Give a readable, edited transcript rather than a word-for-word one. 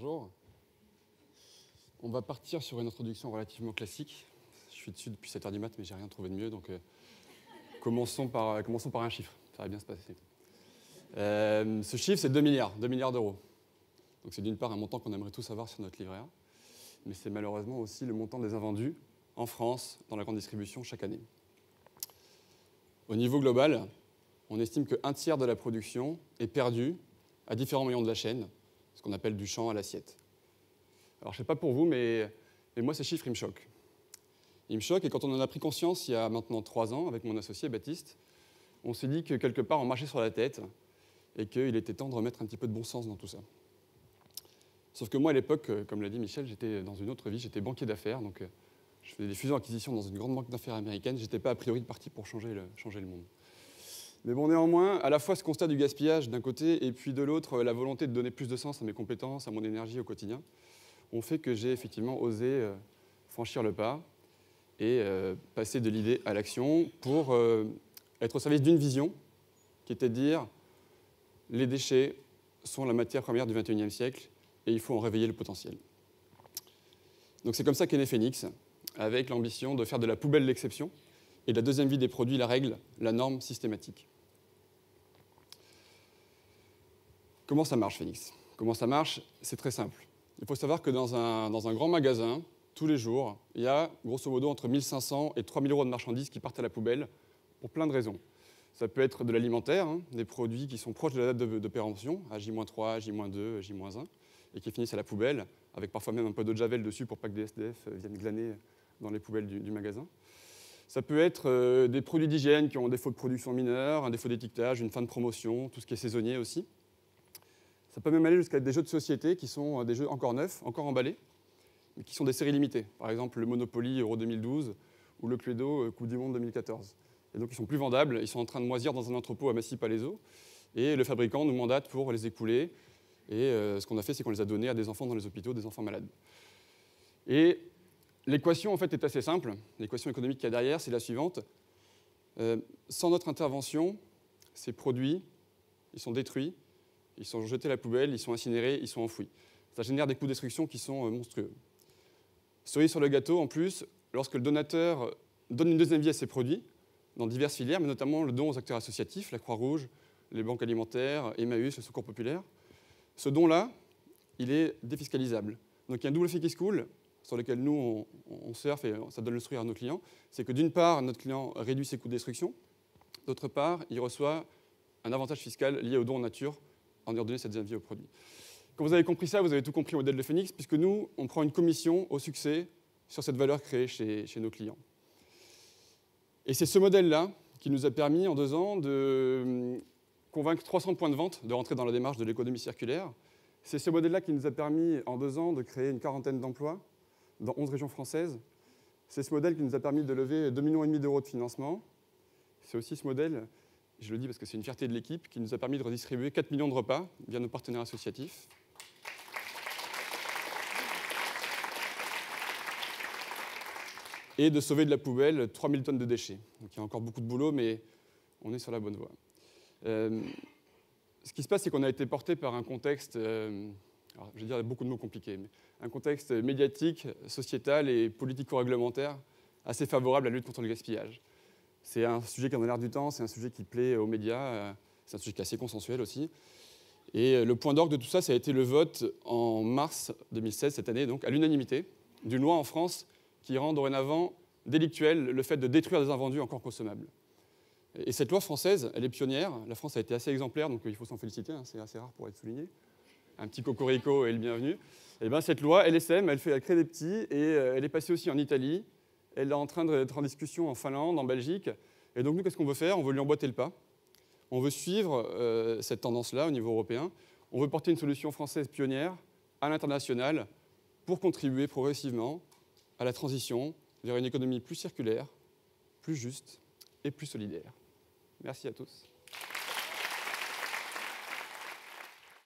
bonjour. On va partir sur une introduction relativement classique. Je suis dessus depuis 7 h du mat, mais j'ai rien trouvé de mieux, donc commençons par un chiffre. Ça va bien se passer. Ce chiffre, c'est 2 milliards d'euros. Donc c'est d'une part un montant qu'on aimerait tous avoir sur notre livret A, mais c'est malheureusement aussi le montant des invendus en France dans la grande distribution chaque année. Au niveau global, on estime qu'un tiers de la production est perdu à différents maillons de la chaîne, ce qu'on appelle du champ à l'assiette. Alors je ne sais pas pour vous, mais moi ces chiffres, ils me choquent. Ils me choquent, et quand on en a pris conscience il y a maintenant 3 ans, avec mon associé Baptiste, on s'est dit que quelque part on marchait sur la tête et qu'il était temps de remettre un petit peu de bon sens dans tout ça. Sauf que moi à l'époque, comme l'a dit Michel, j'étais dans une autre vie, j'étais banquier d'affaires, donc je faisais des fusions-acquisitions dans une grande banque d'affaires américaine, je n'étais pas a priori parti pour changer le monde. Mais bon, néanmoins, à la fois ce constat du gaspillage d'un côté, et puis de l'autre, la volonté de donner plus de sens à mes compétences, à mon énergie au quotidien, ont fait que j'ai effectivement osé franchir le pas et passer de l'idée à l'action pour être au service d'une vision qui était de dire les déchets sont la matière première du XXIe siècle et il faut en réveiller le potentiel. Donc c'est comme ça qu'est né Phoenix, avec l'ambition de faire de la poubelle l'exception et de la deuxième vie des produits la règle, la norme systématique. Comment ça marche, Phoenix? Comment ça marche? C'est très simple. Il faut savoir que dans un grand magasin, tous les jours, il y a grosso modo entre 1 500 et 3 000 euros de marchandises qui partent à la poubelle pour plein de raisons. Ça peut être de l'alimentaire, des produits qui sont proches de la date de péremption, à J-3, J-2, J-1, et qui finissent à la poubelle, avec parfois même un peu d'eau de javel dessus pour pas que des SDF viennent glaner dans les poubelles du magasin. Ça peut être des produits d'hygiène qui ont un défaut de production mineur, un défaut d'étiquetage, une fin de promotion, tout ce qui est saisonnier aussi. Ça peut même aller jusqu'à des jeux de société qui sont des jeux encore neufs, encore emballés, mais qui sont des séries limitées. Par exemple, le Monopoly Euro 2012 ou le Cluedo Coupe du Monde 2014. Et donc, ils sont plus vendables, ils sont en train de moisir dans un entrepôt à Massy-Palaiseau, et le fabricant nous mandate pour les écouler. Et ce qu'on a fait, c'est qu'on les a donnés à des enfants dans les hôpitaux, des enfants malades. Et l'équation, en fait, est assez simple. L'équation économique qu'il y a derrière, c'est la suivante. Sans notre intervention, ces produits, ils sont détruits, ils sont jetés à la poubelle, ils sont incinérés, ils sont enfouis. Ça génère des coûts de destruction qui sont monstrueux. Cerise sur le gâteau, en plus, lorsque le donateur donne une deuxième vie à ses produits, dans diverses filières, mais notamment le don aux acteurs associatifs, la Croix-Rouge, les banques alimentaires, Emmaüs, le Secours populaire, ce don-là, il est défiscalisable. Donc il y a un double effet qui se coule, sur lequel nous, on surfe et ça donne le sourire à nos clients, c'est que d'une part, notre client réduit ses coûts de destruction, d'autre part, il reçoit un avantage fiscal lié au don en nature en ayant donné cette deuxième vie au produit. Quand vous avez compris ça, vous avez tout compris au modèle de Phoenix, puisque nous, on prend une commission au succès sur cette valeur créée chez nos clients. Et c'est ce modèle-là qui nous a permis, en 2 ans, de convaincre 300 points de vente de rentrer dans la démarche de l'économie circulaire. C'est ce modèle-là qui nous a permis, en 2 ans, de créer une quarantaine d'emplois dans 11 régions françaises. C'est ce modèle qui nous a permis de lever 2,5 millions d'euros de financement. C'est aussi ce modèle, je le dis parce que c'est une fierté de l'équipe, qui nous a permis de redistribuer 4 millions de repas via nos partenaires associatifs. Et de sauver de la poubelle 3 000 tonnes de déchets. Donc il y a encore beaucoup de boulot, mais on est sur la bonne voie. Ce qui se passe, c'est qu'on a été porté par un contexte, alors je vais dire beaucoup de mots compliqués, mais un contexte médiatique, sociétal et politico-réglementaire assez favorable à la lutte contre le gaspillage. C'est un sujet qui en a l'air du temps, c'est un sujet qui plaît aux médias, c'est un sujet qui est assez consensuel aussi. Et le point d'orgue de tout ça, ça a été le vote en mars 2016, cette année, donc à l'unanimité, d'une loi en France qui rend dorénavant délictuel le fait de détruire des invendus encore consommables. Et cette loi française, elle est pionnière. La France a été assez exemplaire, donc il faut s'en féliciter, c'est assez rare pour être souligné. Un petit cocorico et le bienvenu. Et bien cette loi, LSM, elle crée des petits, et elle est passée aussi en Italie. Elle est en train d'être en discussion en Finlande, en Belgique. Et donc nous, qu'est-ce qu'on veut faire? On veut lui emboîter le pas. On veut suivre cette tendance-là au niveau européen. On veut porter une solution française pionnière à l'international pour contribuer progressivement à la transition vers une économie plus circulaire, plus juste et plus solidaire. Merci à tous.